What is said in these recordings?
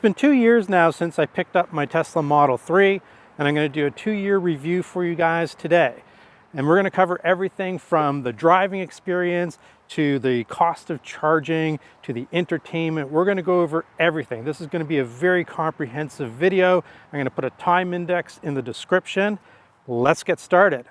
been 2 years now since I picked up my Tesla Model 3, and I'm going to do a 2-year review for you guys today. And we're going to cover everything from the driving experience to the cost of charging to the entertainment. We're going to go over everything. This is going to be a very comprehensive video. I'm going to put a time index in the description. Let's get started.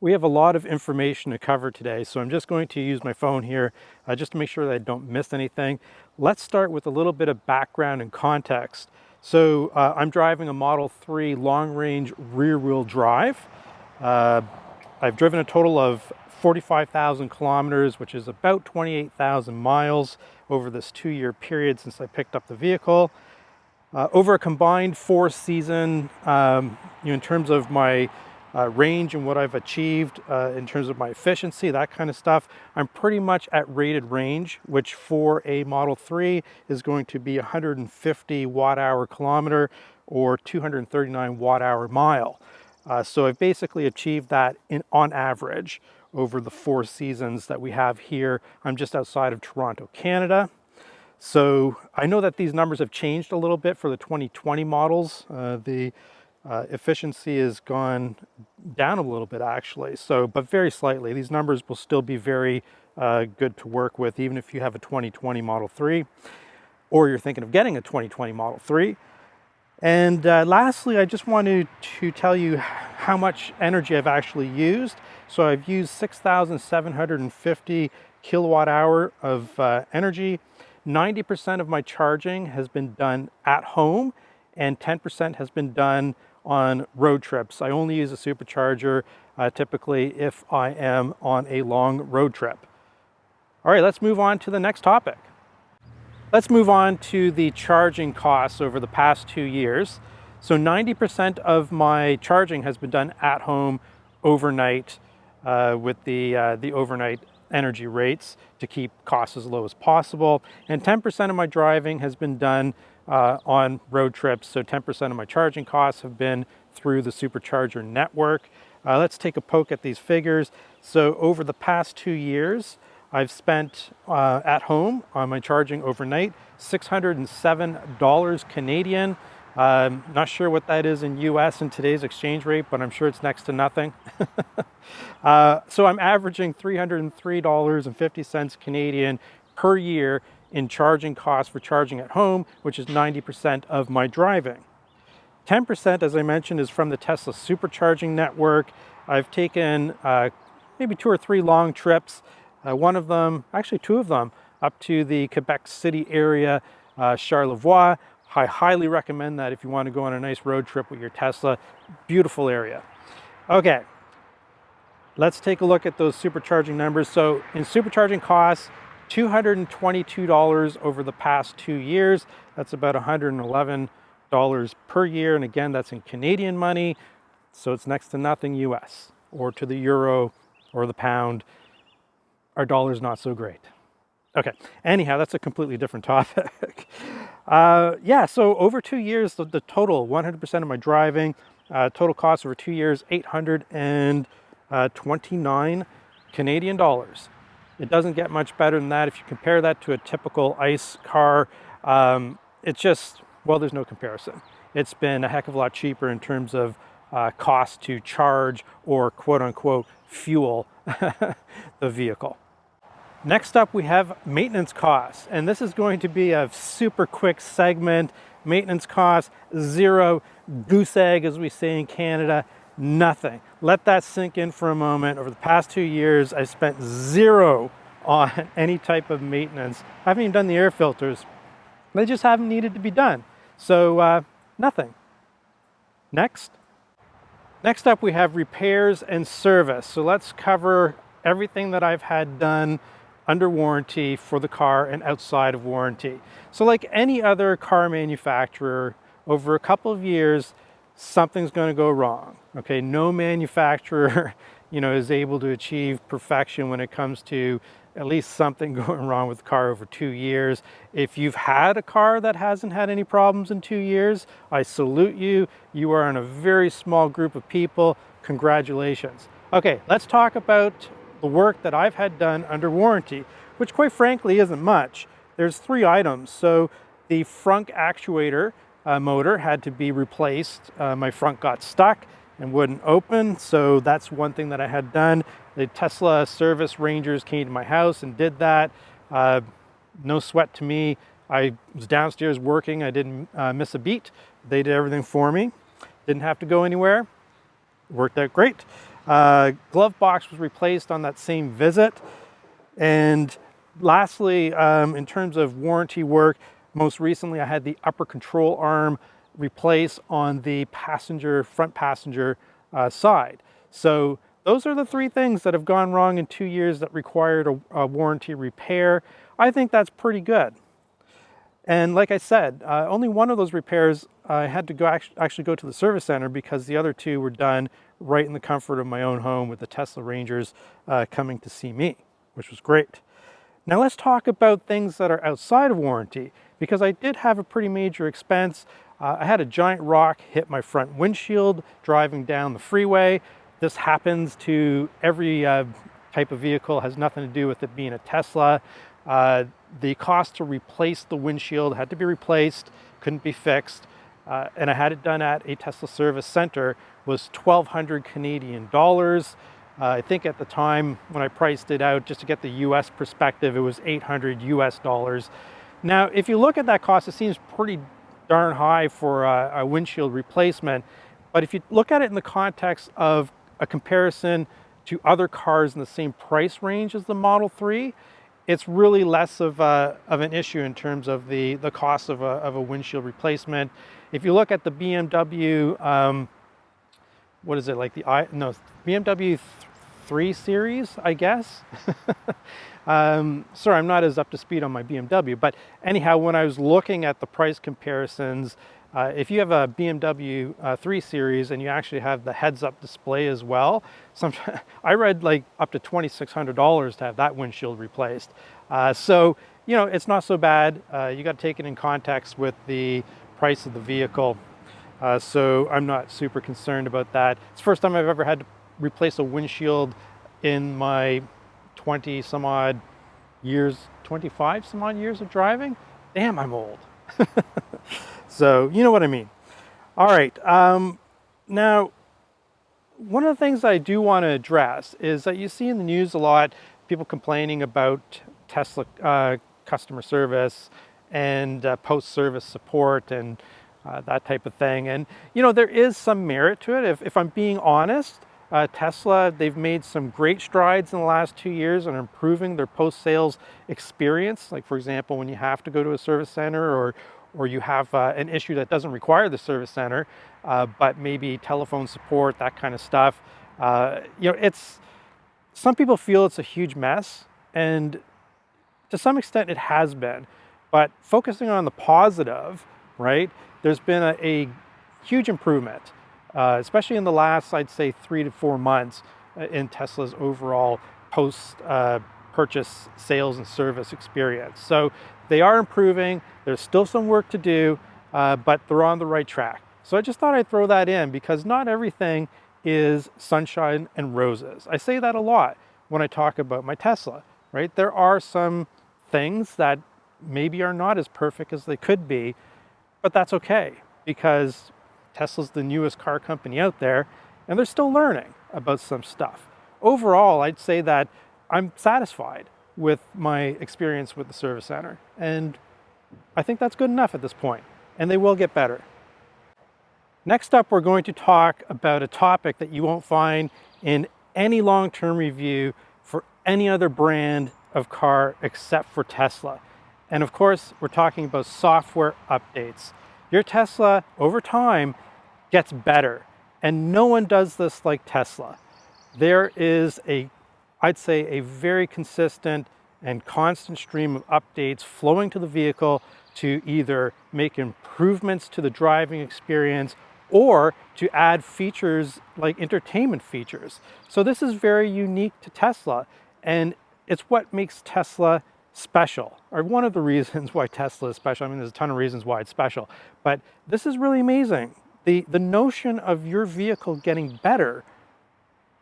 We have a lot of information to cover today, so I'm just going to use my phone here just to make sure that I don't miss anything. Let's start with a little bit of background and context. So I'm driving a Model 3 long-range rear-wheel drive. I've driven a total of 45,000 kilometers, which is about 28,000 miles over this 2-year period since I picked up the vehicle. Over a combined 4-season, in terms of my range and what I've achieved in terms of my efficiency, that kind of stuff, I'm pretty much at rated range, which for a Model 3 is going to be 150 watt-hour kilometer or 239 watt-hour mile. So I've basically achieved that on average over the 4 seasons that we have here. I'm just outside of Toronto, Canada. So I know that these numbers have changed a little bit for the 2020 models. Efficiency has gone down a little bit actually, but very slightly. These numbers will still be very good to work with even if you have a 2020 Model 3 or you're thinking of getting a 2020 Model 3. And lastly, I just wanted to tell you how much energy I've actually used. So I've used 6,750 kilowatt hour of energy. 90% of my charging has been done at home and 10% has been done on road trips. I only use a supercharger typically if I am on a long road trip. All right, let's move on to the next topic. Let's move on to the charging costs over the past 2 years. So 90% of my charging has been done at home overnight with the overnight energy rates to keep costs as low as possible. And 10% of my driving has been done on road trips. So 10% of my charging costs have been through the supercharger network. Let's take a poke at these figures. So over the past 2 years, I've spent at home on my charging overnight, $607 Canadian. Not sure what that is in US in today's exchange rate, but I'm sure it's next to nothing. So I'm averaging $303.50 Canadian per year in charging costs for charging at home, which is 90% of my driving. 10%, as I mentioned, is from the Tesla supercharging network. I've taken maybe 2 or 3 long trips, one of them, actually 2 of them, up to the Quebec City area, Charlevoix. I highly recommend that if you want to go on a nice road trip with your Tesla. Beautiful area. Okay, let's take a look at those supercharging numbers. So in supercharging costs, $222 over the past 2 years. That's about $111 per year. And again, that's in Canadian money. So it's next to nothing US or to the euro or the pound. Our dollar's not so great. Okay, anyhow, that's a completely different topic. Yeah, so over 2 years, the total, 100% of my driving, total cost over 2 years, 829 Canadian dollars. It doesn't get much better than that. If you compare that to a typical ICE car, it's just, well, there's no comparison. It's been a heck of a lot cheaper in terms of cost to charge or quote unquote fuel the vehicle. Next up, we have maintenance costs, and this is going to be a super quick segment. Maintenance costs, zero, goose egg as we say in Canada, nothing. Let that sink in for a moment. Over the past 2 years, I spent zero on any type of maintenance. I haven't even done the air filters. They just haven't needed to be done. So nothing. Next up, we have repairs and service. So let's cover everything that I've had done under warranty for the car and outside of warranty. So like any other car manufacturer, over a couple of years, something's going to go wrong. Okay, no manufacturer, is able to achieve perfection when it comes to at least something going wrong with the car over 2 years. If you've had a car that hasn't had any problems in 2 years, I salute you. You are in a very small group of people. Congratulations. Okay, let's talk about the work that I've had done under warranty, which quite frankly isn't much. there's 3 items. So the front actuator motor had to be replaced. My front got stuck and wouldn't open, so that's one thing that I had done. The Tesla service rangers came to my house and did that. No sweat to me. I was downstairs working. I didn't miss a beat. They did everything for me. Didn't have to go anywhere. Worked out great. Glove box was replaced on that same visit. And lastly, in terms of warranty work, most recently I had the upper control arm replaced on the front passenger side. So those are the 3 things that have gone wrong in 2 years that required a warranty repair. I think that's pretty good. And like I said, only one of those repairs I had to actually go to the service center, because the other 2 were done right in the comfort of my own home with the Tesla Rangers coming to see me, which was great. Now let's talk about things that are outside of warranty, because I did have a pretty major expense. I had a giant rock hit my front windshield driving down the freeway. This happens to every type of vehicle, has nothing to do with it being a Tesla. The cost to replace the windshield had to be replaced, couldn't be fixed, and I had it done at a Tesla service center, was 1,200 Canadian dollars. I think at the time when I priced it out, just to get the US perspective, it was 800 US dollars. Now, if you look at that cost, it seems pretty darn high for a windshield replacement. But if you look at it in the context of a comparison to other cars in the same price range as the Model 3, it's really less of an issue in terms of the cost of a windshield replacement. If you look at the BMW, what is it, like BMW 3 Series, I guess. Sorry, I'm not as up to speed on my BMW, but anyhow, when I was looking at the price comparisons, if you have a BMW 3 Series and you actually have the heads-up display as well, I read like up to $2,600 to have that windshield replaced. So, you know, it's not so bad. You got to take it in context with the price of the vehicle. So I'm not super concerned about that. It's the first time I've ever had to replace a windshield in my 20 some odd years, 25 some odd years of driving. Damn, I'm old. So you know what I mean. All right, now one of the things I do want to address is that you see in the news a lot people complaining about Tesla customer service and post-service support and that type of thing. And you know, there is some merit to it. If I'm being honest, Tesla, they've made some great strides in the last 2 years on improving their post-sales experience. Like for example, when you have to go to a service center or you have an issue that doesn't require the service center, but maybe telephone support, that kind of stuff. You know, some people feel it's a huge mess, and to some extent it has been. But focusing on the positive, right? There's been a huge improvement, especially in the last, I'd say, 3 to 4 months in Tesla's overall post-purchase sales and service experience. So they are improving. There's still some work to do, but they're on the right track. So I just thought I'd throw that in, because not everything is sunshine and roses. I say that a lot when I talk about my Tesla, right? There are some things that maybe are not as perfect as they could be, but that's okay, because Tesla's the newest car company out there, and they're still learning about some stuff. Overall, I'd say that I'm satisfied with my experience with the service center, and I think that's good enough at this point, and they will get better. Next up, we're going to talk about a topic that you won't find in any long-term review for any other brand of car except for Tesla. And of course, we're talking about software updates. Your Tesla, over time, gets better, and no one does this like Tesla. There is I'd say, a very consistent and constant stream of updates flowing to the vehicle to either make improvements to the driving experience or to add features like entertainment features. So this is very unique to Tesla, and it's what makes Tesla special, or one of the reasons why Tesla is special. I mean, there's a ton of reasons why it's special, but this is really amazing. The notion of your vehicle getting better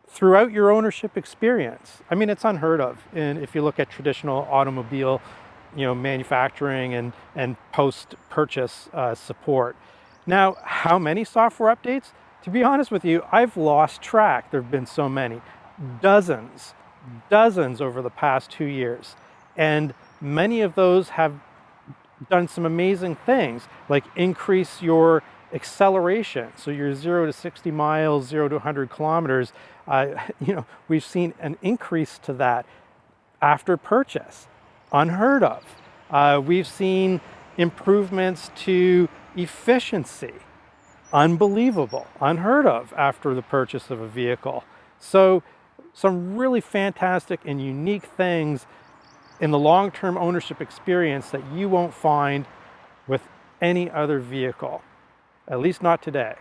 throughout your ownership experience. I mean, it's unheard of. And if you look at traditional automobile manufacturing and post-purchase support. Now, how many software updates? To be honest with you, I've lost track. There have been so many. Dozens over the past 2 years. And many of those have done some amazing things, like increase your acceleration. So your 0 to 60 miles, 0 to 100 kilometers, we've seen an increase to that after purchase. Unheard of. We've seen improvements to efficiency. Unbelievable. Unheard of after the purchase of a vehicle. So some really fantastic and unique things in the long-term ownership experience that you won't find with any other vehicle, at least not today.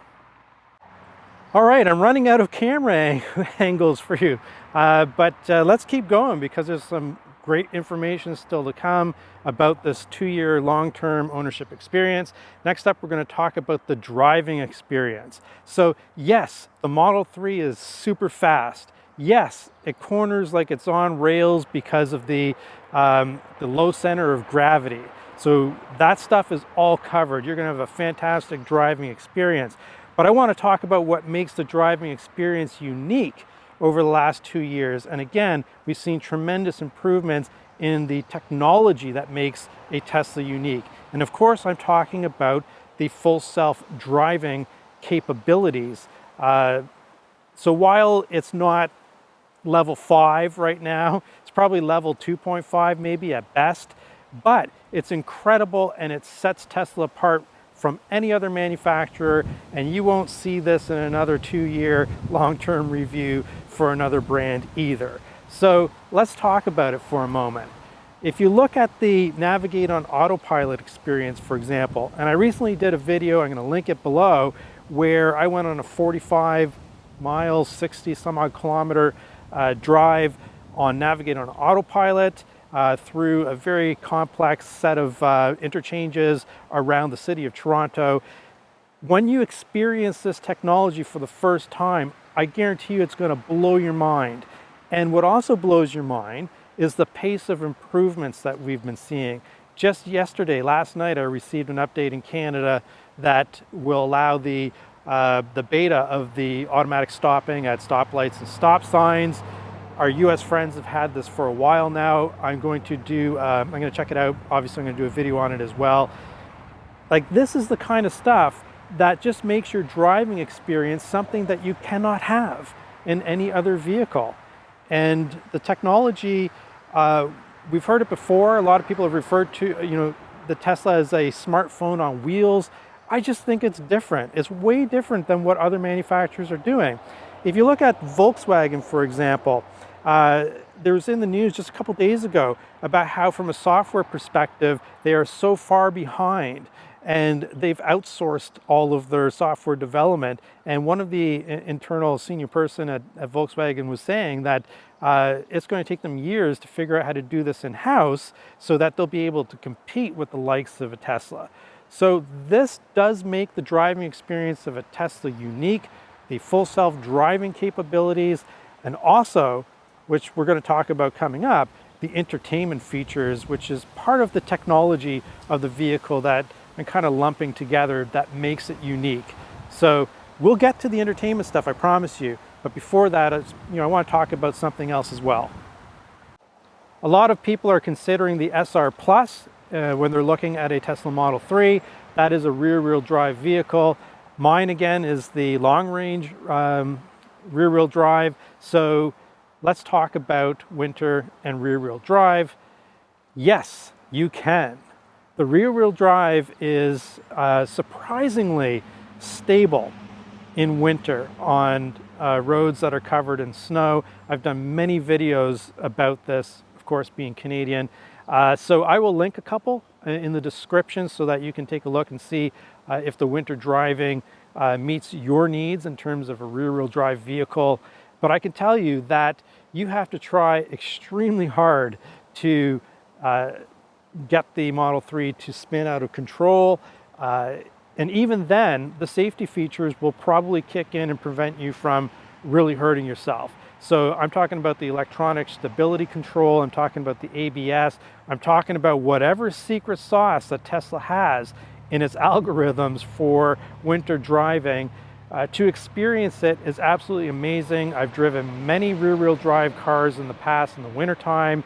All right, I'm running out of camera angles for you, but let's keep going because there's some great information still to come about this 2-year long-term ownership experience. Next up, we're going to talk about the driving experience. So yes, the Model 3 is super fast. Yes, it corners like it's on rails because of the low center of gravity. So that stuff is all covered. You're going to have a fantastic driving experience. But I want to talk about what makes the driving experience unique over the last 2 years. And again, we've seen tremendous improvements in the technology that makes a Tesla unique. And of course, I'm talking about the full self-driving capabilities. So while it's not level 5 right now, it's probably level 2.5 maybe at best, but it's incredible and it sets Tesla apart from any other manufacturer, and you won't see this in another 2-year long-term review for another brand either. So let's talk about it for a moment. If you look at the Navigate on Autopilot experience, for example, and I recently did a video, I'm going to link it below, where I went on a 45 miles, 60 some odd kilometer drive on Navigate on Autopilot through a very complex set of interchanges around the city of Toronto. When you experience this technology for the first time, I guarantee you it's going to blow your mind. And what also blows your mind is the pace of improvements that we've been seeing. Just yesterday, last night, I received an update in Canada that will allow the beta of the automatic stopping at stoplights and stop signs. Our US friends have had this for a while now. I'm going to check it out. Obviously, I'm going to do a video on it as well. Like, this is the kind of stuff that just makes your driving experience something that you cannot have in any other vehicle. And the technology, we've heard it before. A lot of people have referred to, the Tesla as a smartphone on wheels. I just think it's different. It's way different than what other manufacturers are doing. If you look at Volkswagen, for example, there was in the news just a couple days ago about how, from a software perspective, they are so far behind and they've outsourced all of their software development. And one of the internal senior person at Volkswagen was saying that it's going to take them years to figure out how to do this in-house so that they'll be able to compete with the likes of a Tesla. So this does make the driving experience of a Tesla unique, the full self-driving capabilities, and also, which we're going to talk about coming up, the entertainment features, which is part of the technology of the vehicle that I'm kind of lumping together that makes it unique. So we'll get to the entertainment stuff, I promise you. But before that, I want to talk about something else as well. A lot of people are considering the SR Plus when they're looking at a Tesla Model 3. That is a rear-wheel drive vehicle. Mine, again, is the long-range rear-wheel drive. So let's talk about winter and rear-wheel drive. Yes, you can. The rear-wheel drive is surprisingly stable in winter on roads that are covered in snow. I've done many videos about this, of course, being Canadian. So I will link a couple in the description so that you can take a look and see if the winter driving meets your needs in terms of a rear-wheel drive vehicle. But I can tell you that you have to try extremely hard to get the Model 3 to spin out of control. And even then, the safety features will probably kick in and prevent you from really hurting yourself. So I'm talking about the electronic stability control, I'm talking about the ABS, I'm talking about whatever secret sauce that Tesla has in its algorithms for winter driving. To experience it is absolutely amazing. I've driven many rear-wheel drive cars in the past in the wintertime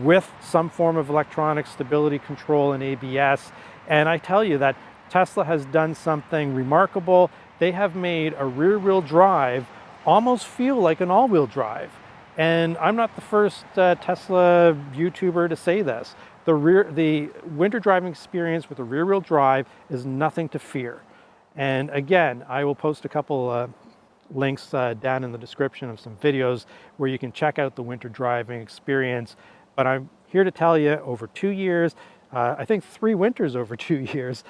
with some form of electronic stability control and ABS. And I tell you that Tesla has done something remarkable. They have made a rear-wheel drive almost feel like an all-wheel drive. And I'm not the first Tesla YouTuber to say this. The winter driving experience with a rear-wheel drive is nothing to fear. And again, I will post a couple links down in the description of some videos where you can check out the winter driving experience. But I'm here to tell you, over 2 years, I think 3 winters over 2 years,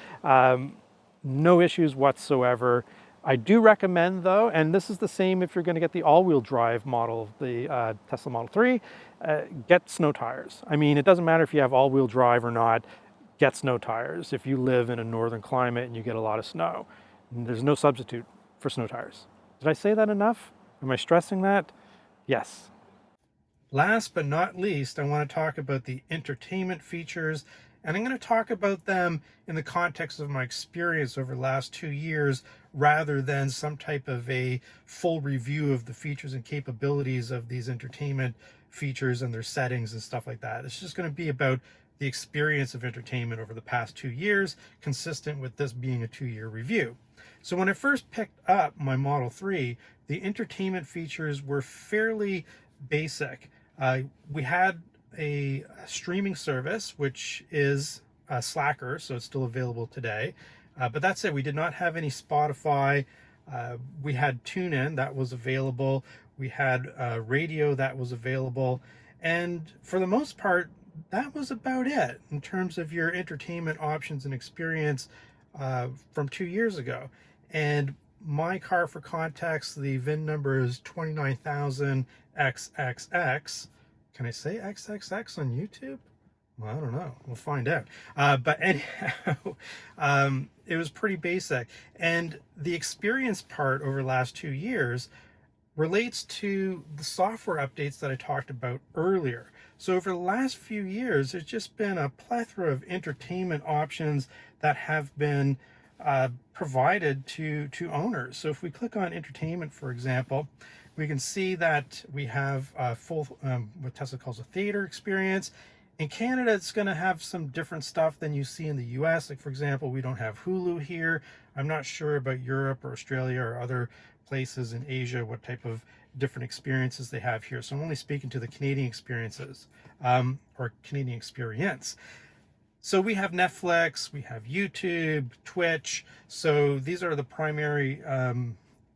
no issues whatsoever. I do recommend though, and this is the same if you're going to get the all-wheel drive model, the Tesla Model 3, get snow tires. I mean, it doesn't matter if you have all-wheel drive or not, get snow tires if you live in a northern climate and you get a lot of snow. And there's no substitute for snow tires. Did I say that enough? Am I stressing that? Yes. Last but not least, I want to talk about the entertainment features, and I'm going to talk about them in the context of my experience over the last 2 years rather than some type of a full review of the features and capabilities of these entertainment features and their settings and stuff like that. It's just going to be about the experience of entertainment over the past 2 years, consistent with this being a 2-year review. So when I first picked up my Model 3, the entertainment features were fairly basic. We had a streaming service, which is Slacker, so it's still available today. But that's it. We did not have any Spotify. We had TuneIn that was available. We had radio that was available. And for the most part, that was about it in terms of your entertainment options and experience from 2 years ago. And my car, for context, the VIN number is 29,000XXX. Can I say XXX on YouTube? Well, I don't know. We'll find out. But anyhow, it was pretty basic. And the experience part over the last 2 years relates to the software updates that I talked about earlier. So over the last few years, there's just been a plethora of entertainment options that have been provided to owners. So if we click on entertainment, for example, we can see that we have full, what Tesla calls a theater experience. In Canada, it's going to have some different stuff than you see in the US. Like, for example, we don't have Hulu here. I'm not sure about Europe or Australia or other places in Asia, what type of different experiences they have here. So I'm only speaking to the Canadian experiences or Canadian experience. So we have Netflix, we have YouTube, Twitch. So these are the primary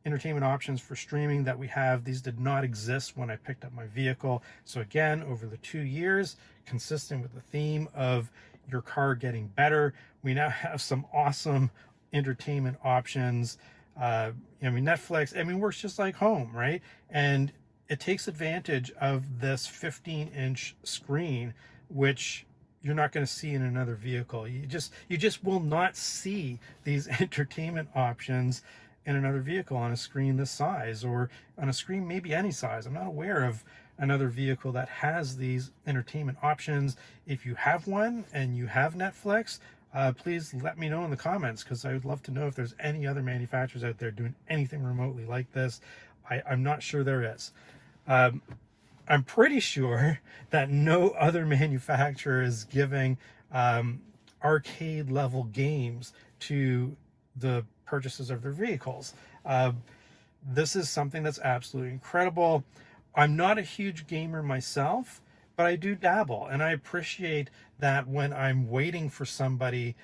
entertainment options for streaming that we have. These did not exist when I picked up my vehicle. So again, over the 2 years, consistent with the theme of your car getting better, we now have some awesome entertainment options. Netflix, works just like home, right? And it takes advantage of this 15-inch screen, which you're not going to see in another vehicle. You just will not see these entertainment options in another vehicle on a screen this size, or on a screen maybe any size. I'm not aware of another vehicle that has these entertainment options. If you have one and you have Netflix, please let me know in the comments, because I would love to know if there's any other manufacturers out there doing anything remotely like this. I'm not sure there is. I'm pretty sure that no other manufacturer is giving arcade level games to the purchases of their vehicles. This is something that's absolutely incredible. I'm not a huge gamer myself, but I do dabble, and I appreciate that when I'm waiting for somebody,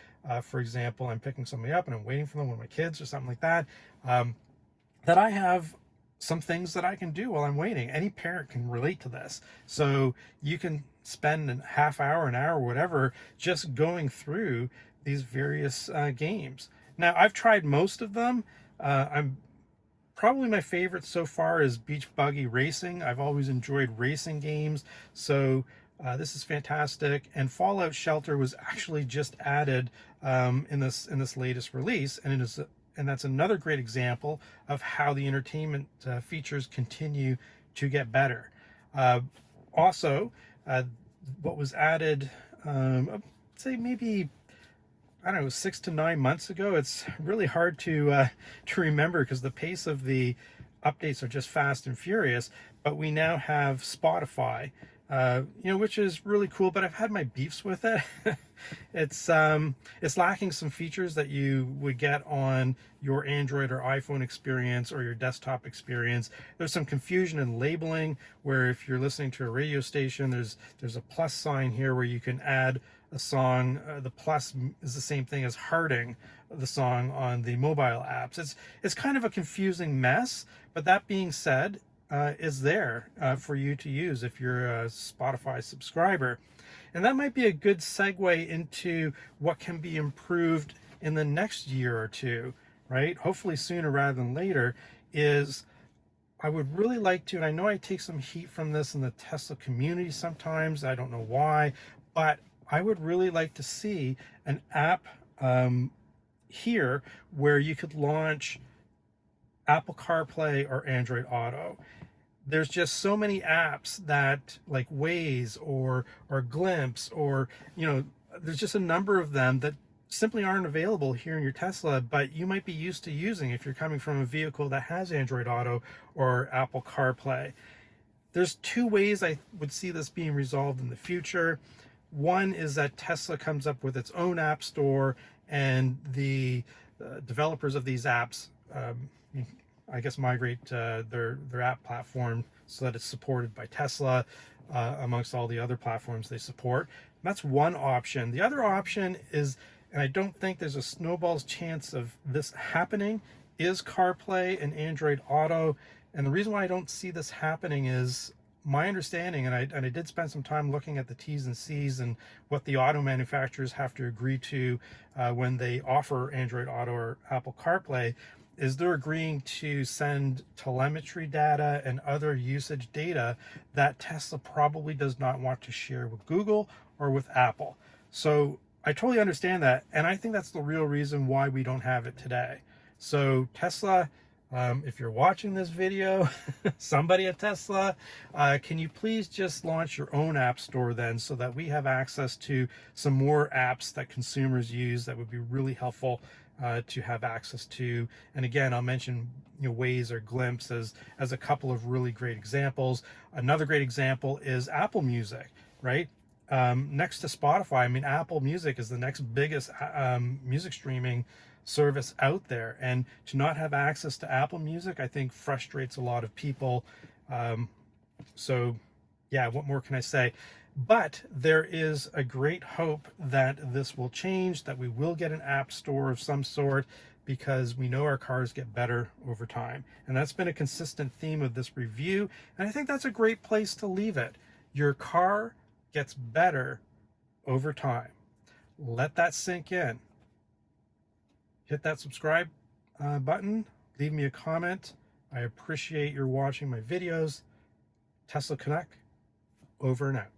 for example, I'm picking somebody up and I'm waiting for them, one of my kids or something like that, that I have some things that I can do while I'm waiting. Any parent can relate to this. So you can spend a half hour, an hour, whatever, just going through these various games. Now, I've tried most of them. I'm probably my favorite so far is Beach Buggy Racing. I've always enjoyed racing games, so this is fantastic. And Fallout Shelter was actually just added in this latest release, and that's another great example of how the entertainment features continue to get better. Also, what was added, I'd say maybe, I don't know, 6 to 9 months ago. It's really hard to remember because the pace of the updates are just fast and furious. But we now have Spotify, which is really cool. But I've had my beefs with it. It's lacking some features that you would get on your Android or iPhone experience or your desktop experience. There's some confusion in labeling, where if you're listening to a radio station, there's a plus sign here where you can add a song. The plus is the same thing as hearting the song on the mobile apps. It's kind of a confusing mess, but that being said, is there for you to use if you're a Spotify subscriber. And that might be a good segue into what can be improved in the next year or two, right? Hopefully sooner rather than later. Is I would really like to, and I know I take some heat from this in the Tesla community sometimes, I don't know why, but I would really like to see an app here where you could launch Apple CarPlay or Android Auto. There's just so many apps that, like Waze or Glimpse, or there's just a number of them that simply aren't available here in your Tesla, but you might be used to using if you're coming from a vehicle that has Android Auto or Apple CarPlay. There's two ways I would see this being resolved in the future. One is that Tesla comes up with its own app store, and the developers of these apps, I guess, migrate their app platform so that it's supported by Tesla amongst all the other platforms they support. And that's one option. The other option is, and I don't think there's a snowball's chance of this happening, is CarPlay and Android Auto. And the reason why I don't see this happening is my understanding, and I did spend some time looking at the T's and C's and what the auto manufacturers have to agree to when they offer Android Auto or Apple CarPlay, is they're agreeing to send telemetry data and other usage data that Tesla probably does not want to share with Google or with Apple. So I totally understand that, and I think that's the real reason why we don't have it today. So Tesla, if you're watching this video, somebody at Tesla, can you please just launch your own app store then, so that we have access to some more apps that consumers use that would be really helpful to have access to. And again, I'll mention Waze or Glimpse as a couple of really great examples. Another great example is Apple Music, right? Next to Spotify, I mean, Apple Music is the next biggest music streaming service out there, and to not have access to Apple Music, I think, frustrates a lot of people. So yeah, what more can I say? But there is a great hope that this will change, that we will get an app store of some sort, because we know our cars get better over time. And that's been a consistent theme of this review. And I think that's a great place to leave it. Your car gets better over time. Let that sink in. Hit that subscribe button. Leave me a comment. I appreciate your watching my videos. Tesla Canuck, over and out.